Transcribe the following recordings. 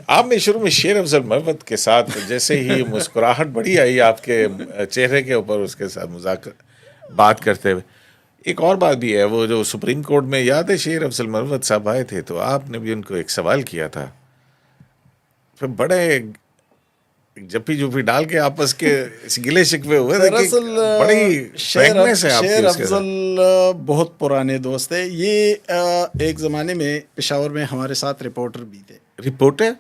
آپ نے شروع میں شیر افضل مروت کے ساتھ جیسے ہی مسکراہٹ بڑی آئی آپ کے چہرے کے اوپر اس کے ساتھ بات کرتے ہوئے، ایک اور بات بھی ہے، وہ جو سپریم کورٹ میں یاد ہے شیر افضل مروت صاحب آئے تھے تو آپ نے بھی ان کو ایک سوال کیا تھا، پھر بڑے جپی ڈال کے آپس کے گلے شکوے ہوئے تھے کہ بڑی فرینکنیس ہے آپ کی شیر اس کے ساتھ۔ افضل بہت پرانے دوست ہیں، یہ ایک زمانے میں پشاور میں ہمارے ساتھ رپورٹر بھی تھے، رپورٹر؟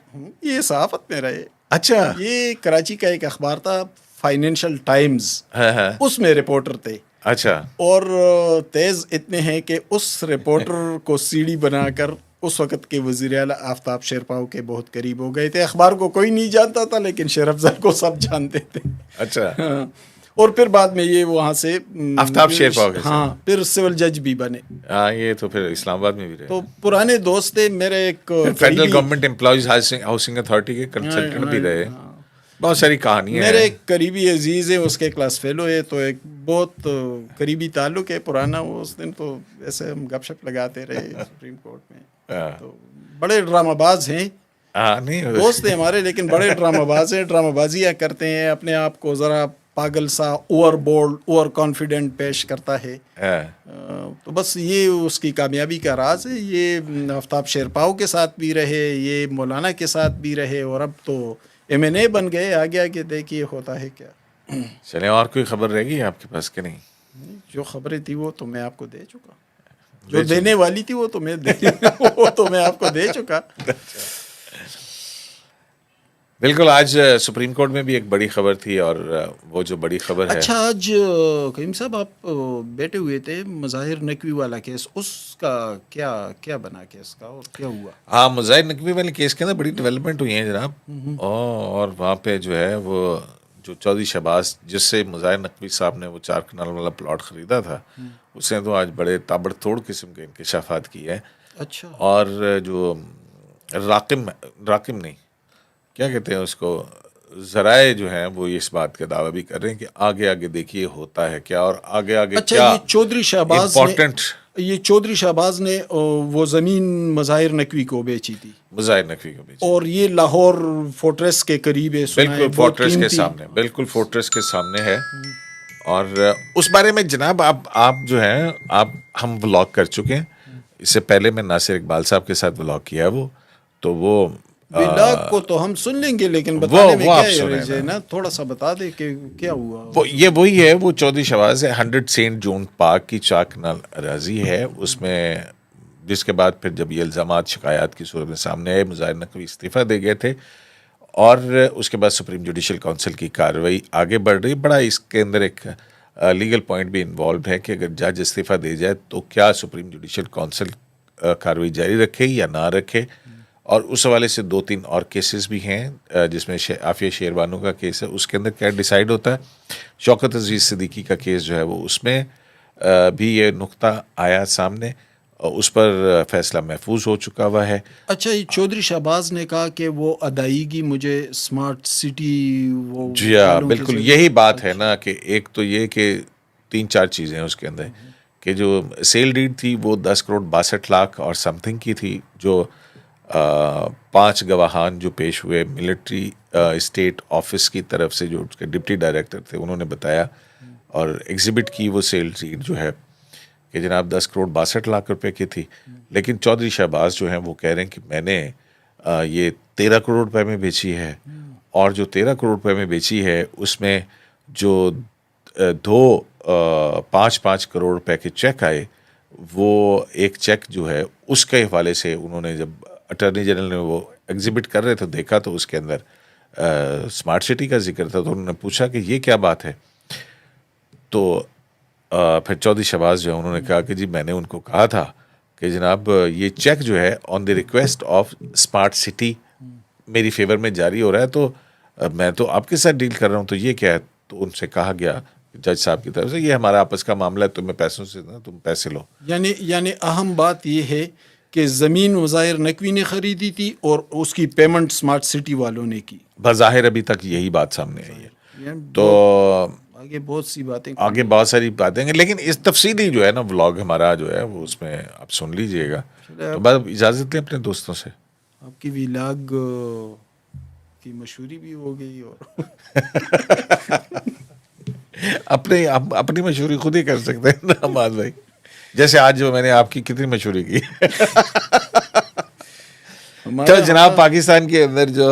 یہ صحافت میں رہے۔ اچھا، یہ کراچی کا ایک اخبار تھا فائنینشل ٹائمز، ہاں، اس میں رپورٹر تھے، اچھا، اور تیز اتنے ہیں کہ اس رپورٹر کو سی ڈی بنا کر اس وقت کے وزیر اعلیٰ آفتاب شیرپاؤ کے بہت قریب ہو گئے تھے۔ اخبار کو کوئی نہیں جانتا تھا لیکن شیر افضل کو سب جانتے تھے۔ اچھا، اور پھر بعد میں یہ وہاں سے آفتاب شیرپاؤ کے ہاں پھر سول جج بھی بنے۔ ہاں، یہ تو پھر اسلام آباد میں بھی رہے، تو پرانے دوست تھے میرے، ایک federal government employees housing authority کے کنسلٹنٹ بھی رہے، بہت ساری کہانیاں میرے ہیں۔ ایک قریبی عزیز ہے، اس کے کلاس فیلو ہے، تو ایک بہت قریبی تعلق ہے پرانا۔ وہ اس دن تو ایسے ہم گپ شپ لگاتے رہے سپریم کورٹ میں۔ تو بڑے ڈرامہ باز ہیں، نہیں دوست ہیں ہمارے، لیکن بڑے ڈرامہ باز ہیں، ڈرامہ بازیاں کرتے ہیں، اپنے آپ کو ذرا پاگل سا اوور بولڈ اوور کانفیڈنٹ پیش کرتا ہے۔ تو بس یہ اس کی کامیابی کا راز ہے۔ یہ آفتاب شیرپاؤ کے ساتھ بھی رہے، یہ مولانا کے ساتھ بھی رہے، اور اب تو ایم این اے بن گئے۔ آگے آگے دیکھیے ہوتا ہے کیا۔ چلیں، اور کوئی خبر رہ گئی آپ کے پاس کہ نہیں؟ جو خبریں تھی وہ تو میں آپ کو دے چکا، جو دینے والی تھی وہ تو میں آپ کو دے چکا۔ بالکل، آج سپریم کورٹ میں بھی ایک بڑی خبر تھی، اور وہ جو بڑی خبر ہے، اچھا، آج کریم صاحب آپ بیٹھے ہوئے تھے، مظاہر نقوی والا کیس، اس کا کیا بنا کیس کا اور کیا ہوا؟ ہاں، مظاہر نقوی والے کیس کے اندر بڑی ڈیولپمنٹ ہوئی ہیں جناب، اور وہاں پہ جو ہے وہ جو چودھری شہباز، جس سے مظاہر نقوی صاحب نے وہ 4 کنال والا پلاٹ خریدا تھا، اس نے تو آج بڑے تابڑ توڑ قسم کے انکشافات کیے ہیں۔ اچھا، اور جو راقم نہیں، کیا کہتے ہیں اس کو، ذرائع جو ہیں وہ اس بات کا دعویٰ بھی کر رہے ہیں کہ آگے آگے دیکھیے ہوتا ہے کیا، اور آگے اچھا، کیا یہ چودھری شہباز نے وہ زمین مظاہر نقوی کو بیچی تھی، مظاہر نقوی کو بیچی، اور یہ لاہور فورٹریس کے قریب ہے، بالکل فورٹریس کے سامنے، بالکل فورٹریس کے سامنے ہے۔ اور اس بارے میں جناب آپ جو ہیں ہم ولاگ کر چکے ہیں، اس سے پہلے میں ناصر اقبال صاحب کے ساتھ ولاگ کیا ہے، وہ تو وہ ولاگ کو تو ہم سن لیں گے، لیکن بتانے میں کیا عرض ہے نا، تھوڑا سا بتا دے کہ کیا ہوا۔ یہ وہی ہے، وہ چودھری شہباز ہے، 100 سینٹ جون پارک کی 4 کنال اراضی ہے، اس میں جس کے بعد پھر جب یہ الزامات شکایات کی صورت میں سامنے آئے، مظاہر نقوی استعفیٰ دے گئے تھے، اور اس کے بعد سپریم جوڈیشل کونسل کی کارروائی آگے بڑھ رہی۔ بڑا اس کے اندر ایک لیگل پوائنٹ بھی انوالوڈ ہے کہ اگر جج استعفیٰ دے جائے تو کیا سپریم جوڈیشل کونسل کارروائی جاری رکھے یا نہ رکھے، اور اس حوالے سے 2-3 اور کیسز بھی ہیں، جس میں عافیہ شیروانو کا کیس ہے، اس کے اندر کیا ڈیسائیڈ ہوتا ہے۔ شوکت عزیز صدیقی کا کیس جو ہے وہ اس میں بھی یہ نقطہ آیا سامنے، اس پر فیصلہ محفوظ ہو چکا ہوا ہے۔ اچھا، یہ چودھری شہباز نے کہا کہ وہ ادائیگی مجھے اسمارٹ سٹی، وہ جی ہاں، بالکل یہی بات ہے نا، کہ ایک تو یہ کہ 3-4 چیزیں ہیں اس کے اندر، کہ جو سیل ڈیڈ تھی وہ 10 کروڑ 62 لاکھ اور سم تھنگ کی تھی، جو 5 گواہان جو پیش ہوئے ملٹری اسٹیٹ آفس کی طرف سے، جو اس کے ڈپٹی ڈائریکٹر تھے، انہوں نے بتایا اور ایگزیبٹ کی وہ سیل ڈیڈ جو ہے کہ جناب 10 کروڑ 62 لاکھ روپے کی تھی، لیکن چودھری شہباز جو ہیں وہ کہہ رہے ہیں کہ میں نے یہ 13 کروڑ روپے میں بیچی ہے، اور جو 13 کروڑ روپے میں بیچی ہے اس میں جو 5 کروڑ روپے کے چیک آئے، وہ ایک چیک جو ہے اس کے حوالے سے انہوں نے، جب اٹارنی جنرل نے وہ ایگزیبٹ کر رہے تھے دیکھا تو اس کے اندر اسمارٹ سٹی کا ذکر تھا، تو انہوں نے پوچھا کہ یہ کیا بات ہے، تو پھر چودھری شہباز جو ہے انہوں نے کہا کہ جی میں نے ان کو کہا تھا کہ جناب یہ چیک جو ہے آن دی ریکویسٹ آف اسمارٹ سٹی میری فیور میں جاری ہو رہا ہے، تو میں تو آپ کے ساتھ ڈیل کر رہا ہوں، تو یہ کیا ہے؟ تو ان سے کہا گیا جج صاحب کی طرف سے، یہ ہمارا آپس کا معاملہ ہے، تمہیں پیسوں سے تم پیسے لو۔ یعنی اہم بات یہ ہے کہ زمین مظاہر نقوی نے خریدی تھی اور اس کی پیمنٹ اسمارٹ سٹی والوں نے کی، بظاہر ابھی تک یہی بات سامنے آئی ہے۔ تو آگے بہت سی باتیں، آگے بہت ساری باتیں ہیں، لیکن اس تفصیلی جو ہے نا ولاگ ہمارا جو ہے وہ اس میں آپ سن لیجئے گا۔ تو بس اجازت دیں اپنے دوستوں سے۔ آپ کی ویلاگ کی مشہوری بھی ہو گئی اور اپنی مشہوری خود ہی کر سکتے ہیں نا حماد بھائی. جیسے آج جو میں نے آپ کی کتنی مشہوری کی. تو جناب پاکستان کے اندر جو